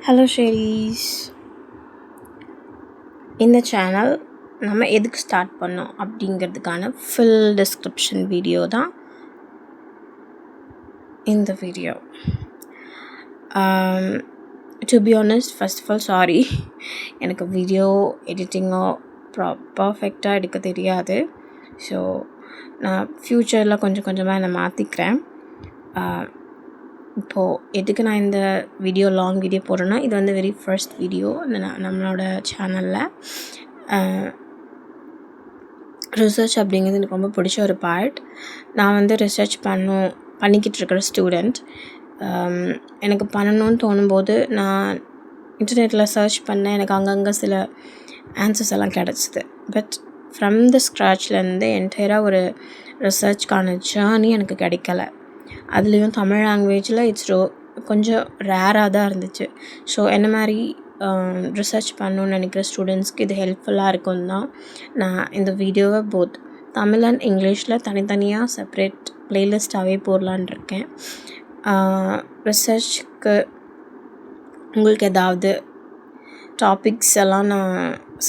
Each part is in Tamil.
ஹலோ ஷெரீஸ். இந்த சேனல் நம்ம எதுக்கு ஸ்டார்ட் பண்ணோம் அப்படிங்கிறதுக்கான ஃபுல் டிஸ்கிரிப்ஷன் வீடியோ தான் இந்த video. To be honest, first of all sorry, எனக்கு வீடியோ எடிட்டிங்கோ பர்ஃபெக்டாக எடுக்க தெரியாது. ஸோ நான் ஃப்யூச்சரில் கொஞ்சம் கொஞ்சமாக என்னை மாற்றிக்கிறேன். இப்போது எதுக்கு நான் இந்த லாங் வீடியோ போடுறேன்னா, இது வந்து வெரி ஃபர்ஸ்ட் வீடியோ நம்மளோட சேனலில். ரிசர்ச் அப்படிங்கிறது எனக்கு ரொம்ப பிடிச்ச ஒரு பார்ட். நான் வந்து ரிசர்ச் பண்ணிக்கிட்டு இருக்கிற ஸ்டூடெண்ட். எனக்கு பண்ணணும்னு தோணும்போது நான் இன்டர்நெட்டில் சர்ச் பண்ணேன். எனக்கு அங்கங்கே சில ஆன்சர்ஸ் எல்லாம் கிடச்சிது. பட் ஃப்ரம் த ஸ்க்ராட்ச்லேருந்து என்டையராக ஒரு ரிசர்ச்க்கான ஜேர்னி எனக்கு கிடைக்கல. அதுலேயும் தமிழ் லாங்குவேஜில் கொஞ்சம் ரேராக தான் இருந்துச்சு. ஸோ என்ன மாதிரி ரிசர்ச் பண்ணணுன்னு நினைக்கிற ஸ்டூடெண்ட்ஸ்க்கு இது ஹெல்ப்ஃபுல்லாக இருக்கும்னு தான் நான் இந்த வீடியோவை போத் தமிழ் அண்ட் இங்கிலீஷில் தனித்தனியாக செப்ரேட் ப்ளேலிஸ்ட்டாகவே போடலான் இருக்கேன். ரிசர்ச்சுக்கு உங்களுக்கு ஏதாவது டாபிக்ஸ் எல்லாம் நான்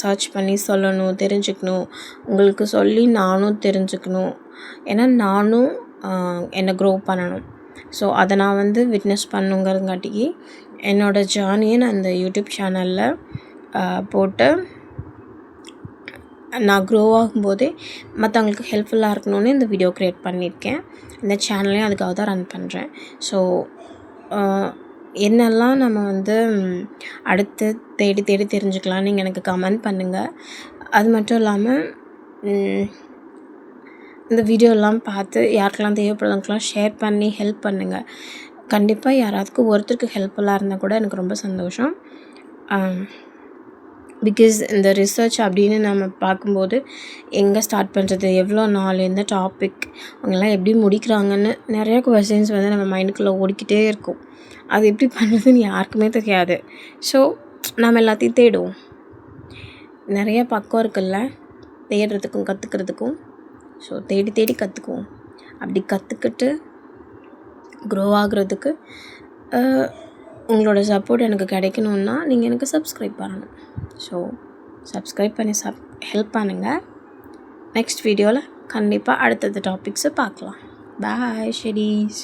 சர்ச் பண்ணி சொல்லணும், தெரிஞ்சுக்கணும், உங்களுக்கு சொல்லி நானும் தெரிஞ்சுக்கணும். ஏன்னா நானும் என்னை க்ரோ பண்ணணும். ஸோ அதை நான் வந்து விட்னஸ் பண்ணுங்கிறதுங்காட்டிக்கு என்னோடய ஜேர்னியை நான் இந்த யூடியூப் சேனலில் போட்டு நான் க்ரோ ஆகும்போதே மற்றவங்களுக்கு ஹெல்ப்ஃபுல்லாக இருக்கணும்னு இந்த வீடியோ க்ரியேட் பண்ணியிருக்கேன். இந்த சேனலையும் அதுக்காக தான் ரன் பண்ணுறேன். ஸோ என்னெல்லாம் நம்ம வந்து அடுத்து தேடி தேடி தெரிஞ்சுக்கலான்னு நீங்கள் எனக்கு கமெண்ட் பண்ணுங்கள். அது மட்டும் இல்லாமல் இந்த வீடியோலாம் பார்த்து யாருக்கெல்லாம் தேவைப்படுறவங்களுக்கெல்லாம் ஷேர் பண்ணி ஹெல்ப் பண்ணுங்கள். கண்டிப்பாக யாராவதுக்கு ஒருத்தருக்கு ஹெல்ப்ஃபுல்லாக இருந்தால் கூட எனக்கு ரொம்ப சந்தோஷம். பிகாஸ் இந்த ரிசர்ச் அப்படின்னு நம்ம பார்க்கும்போது எங்கே ஸ்டார்ட் பண்ணுறது, எவ்வளோ நாள், எந்த டாபிக், அவங்கெல்லாம் எப்படி முடிக்கிறாங்கன்னு நிறையா கொஸ்டின்ஸ் வந்து நம்ம மைண்டுக்குள்ளே ஓடிக்கிட்டே இருக்கும். அது எப்படி பண்ணுறதுன்னு யாருக்குமே தெரியாது. ஸோ நம்ம எல்லாத்தையும் தேடுவோம். நிறைய பக்கம் இருக்குல்ல தேடுறதுக்கும் கற்றுக்கிறதுக்கும். ஸோ தேடி தேடி கற்றுக்குவோம். அப்படி கற்றுக்கிட்டு க்ரோ ஆகுறதுக்கு உங்களோட சப்போர்ட் எனக்கு கிடைக்கணுன்னா நீங்கள் எனக்கு சப்ஸ்கிரைப் பண்ணணும். ஸோ சப்ஸ்கிரைப் பண்ணி ஹெல்ப் பண்ணுங்கள். நெக்ஸ்ட் வீடியோவில் கண்டிப்பாக அடுத்தது டாபிக்ஸை பார்க்கலாம். பாய் ஷெரீஸ்.